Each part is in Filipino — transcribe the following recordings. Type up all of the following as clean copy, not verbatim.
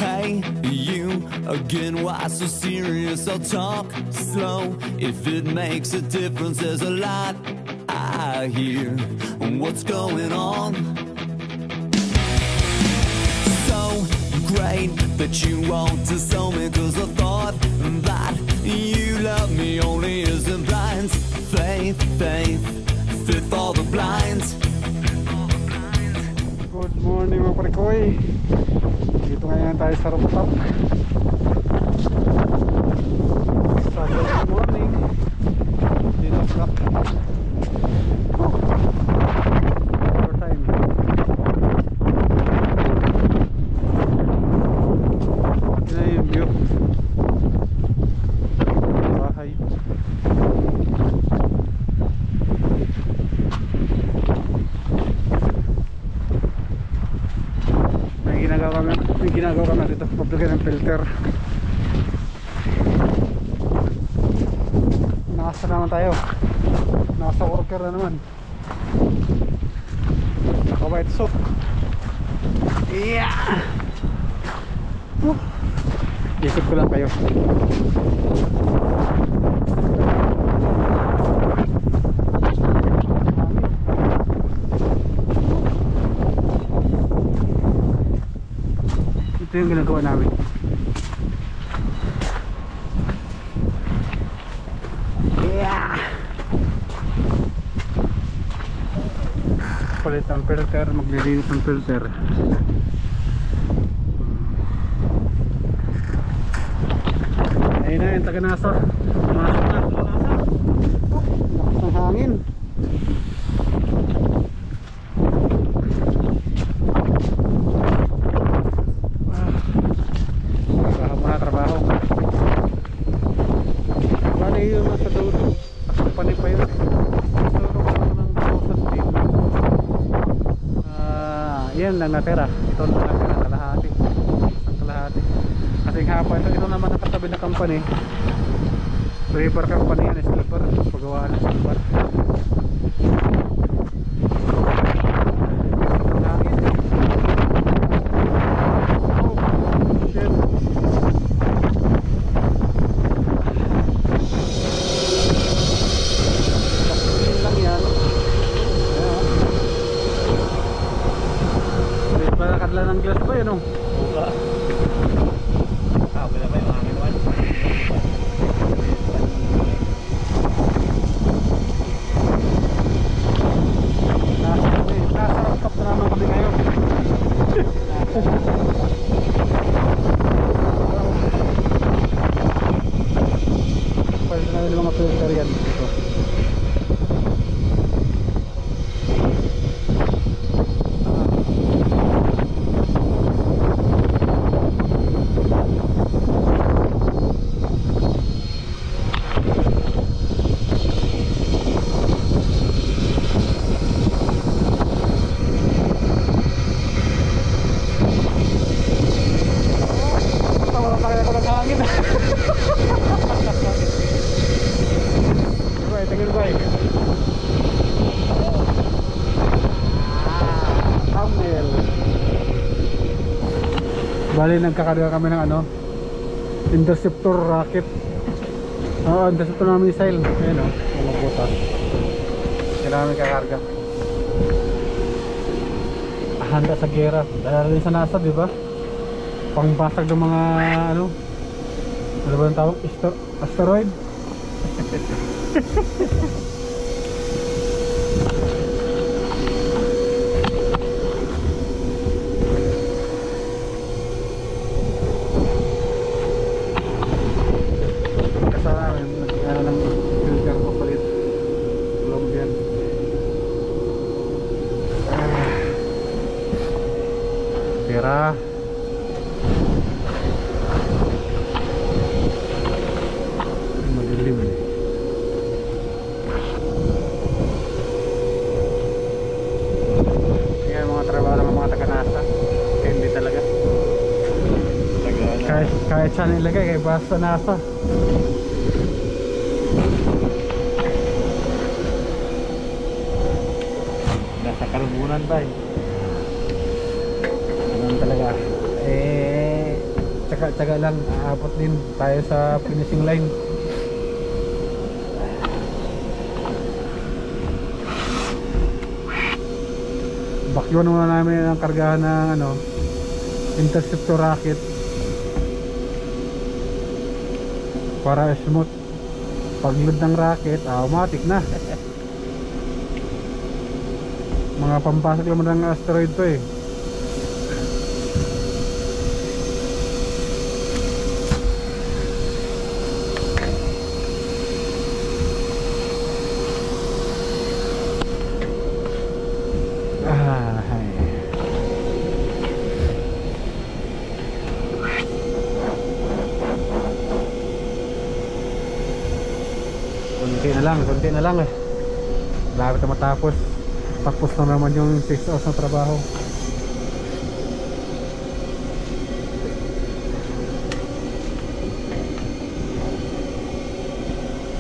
Hey, you again, why so serious? I'll talk slow if it makes a difference. There's a lot I hear. What's going on? So great that you want to sell me, 'cause I thought that you love me only as the blinds. Faith, faith, fit for the blinds. Good morning mga parikoy. Dito ngayon tayo sa rooftop. Saturday morning. Dito sa overtime. Yun na yung view. Bahay. May ginagawa kami dito, paglagay ng filter. Nakasa naman tayo, nasa worker na naman, naka white soap. Yeah! Ikot ko lang kayo. Ito yung ginagawa namin. Yeah! Palit ang filter, maglilinis ang filter. Ayun na yung taga-nasa. Masok na, taga-nasa. Lakas ng hangin. Trabaho. Bali yung nasa dulo. Company pa yun. Tulong lang ng 2010. Yan lang natira. Ito lang natira. Kalahati. Isang kalahati. Kasing hapon. Ito naman nakatabi na company. River company yan. Silver. Pagawaan ng silver. Ng glass ba yun o? Wala. Wala ba yung hangin naman? Nasa rooftop na naman kami ngayon. Pwede na yung mga filter yan dito. Bali nagkakarga kami ng ano, interceptor rocket. Oo, interceptor na missile. Ayun o, mga butas. Kailangan namin kakarga. Handa sa gera. Dahil rin sa NASA, di ba? Pangbasag ng mga ano ba ang tawag? Asteroid? Pera madilim eh. Yan mga trabaho ng mga taga-NASA. Hindi talaga kahit saan ilagay, kaya basta NASA. Nasa karbunan tayo. Talaga tsaga-tsaga lang, aabot din tayo sa finishing line. Bakyuan muna namin ang kargahan ng ano, interceptor rocket para smooth. Pag-load ng rocket, automatic na. Mga pampasok naman ng asteroid to eh. Konti na lang eh. Malapit na matapos. Tapos na naman yung 6 hours na trabaho.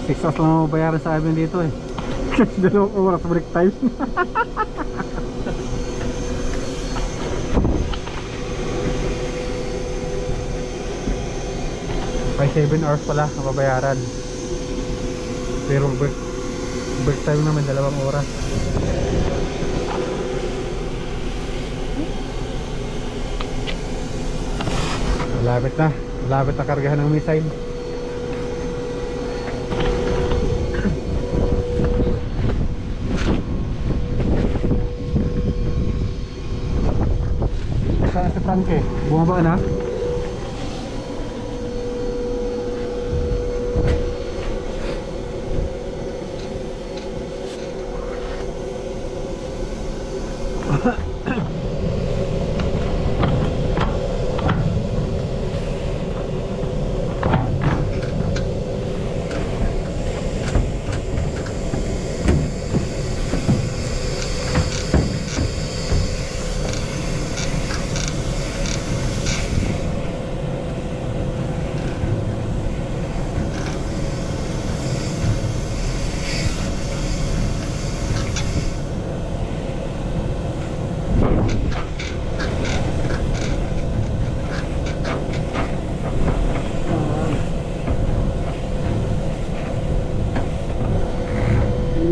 Six hours na mabayaran sa amin dito eh. Kasi 2 oras break time. 7 hours pala ang mabayaran. Pero break time naman 2 oras. Malapit na kargahan ng missile. Saan si Frankie? Bumaba na?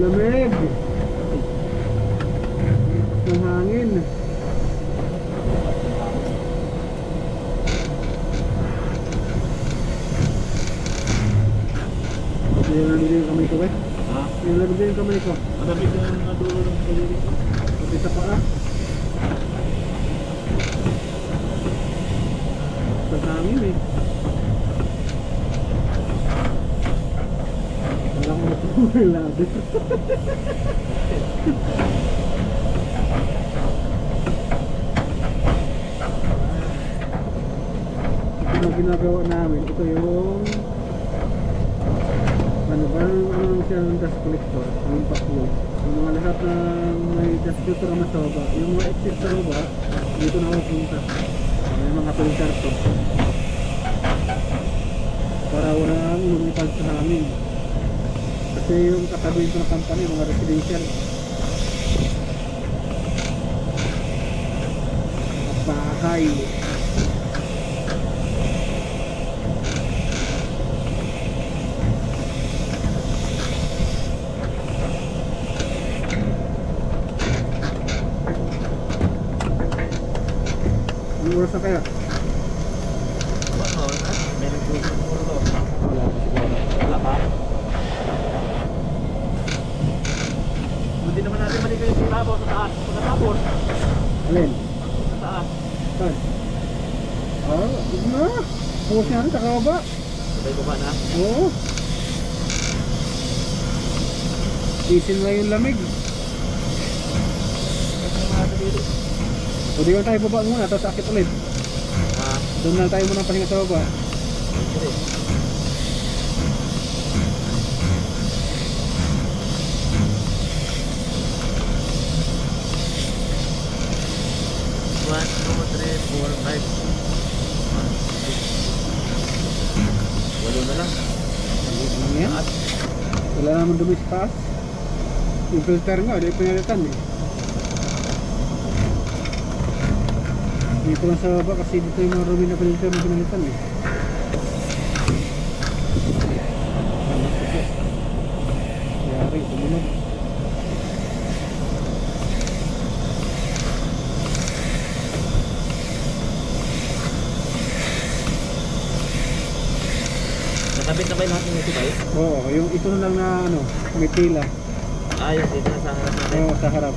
Lamig ng hangin. Nilalagay yung kamay ko ba? Ha? Nilalagay yung kamay ko. Malamig na nadulo ng kalili ko. Pati sa paa. Sa hangin eh. Wala ko matulado. Ito na ginagawa namin. Ito yung ano ba ang siya ng dust collector, yung paklo. Yung mga lahat na may dust collector na masaba, yung mga exit sa baba, dito na ako punta. May mga filter to. Para walang lumipad sa namin. Kasi yung katabi ko na company, mga residential. Bahay. Anong oras na kaya? Ano? Meron po sa muro. Wala pa siguro. Wala pa? Hindi naman natin maligay yung ibabaw sa taas. Pagkatapos. Alin? Sa taas. Saan? Huwag na. Puwas niya rin sa kababa. Sabay ko ba na? Oo. Isin na yung lamig. Ito naman natin dito. O di ba tayo baba muna, tapos akit ulit. Ha? Doon na tayo muna pahinga sa baba. Sige. One, two, three, four, five. Walo na lang. Ano yan? Wala naman dumi sa taas. Yung filter nga, di pinalitan eh. Dito lang sa baba kasi dito yung mga rumi na filter na pinalitan eh. Yari, tumunog. Nakabit na ba yung lahat ng ito tayo? Oo, yung ito na lang na ano, may tila. Ah, yung dito na sa harap natin. Oo, sa harap.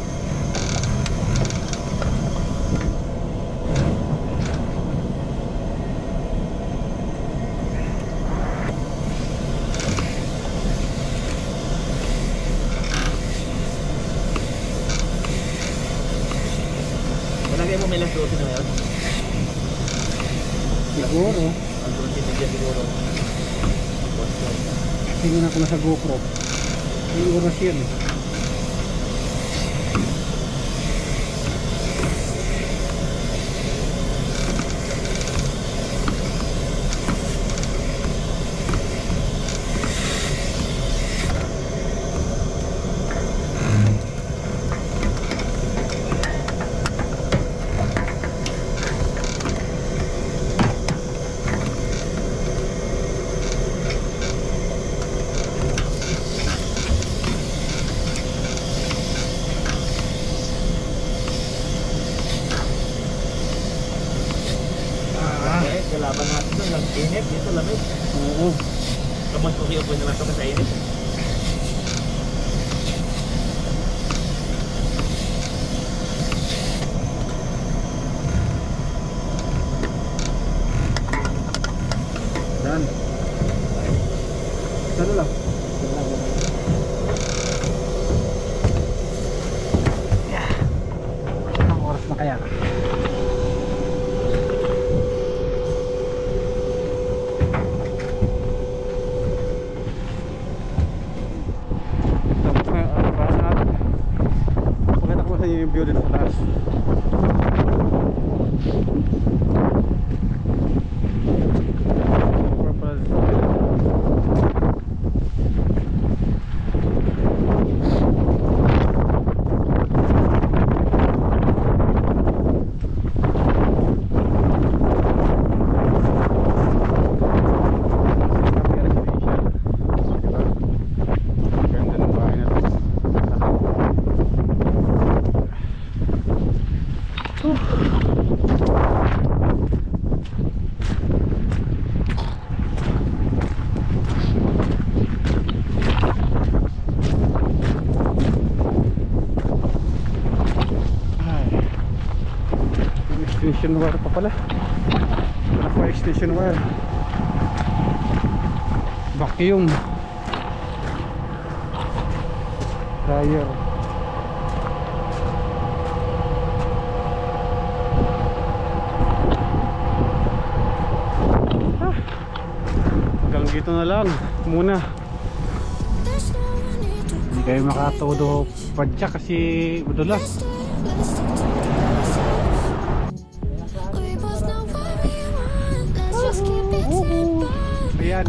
Malagay mo may last rosin na ngayon? Siguro. Ang rosin na dyan siguro. Tingnan ako na sa GoPro. May oras yan eh. Kalaban natin doon, lang init, dito lamig. Oo. Kamot ko kayo pwede na ito sa init. Saan? Saan lang? Yeah. Anong oras na kaya? Yung view dito sa taas. Extension wire pa pala. Wala pa extension wire. Vacuum dryer. Hanggang dito na lang muna. Hindi kayo makatodo pa dyan kasi madulas. Ayan.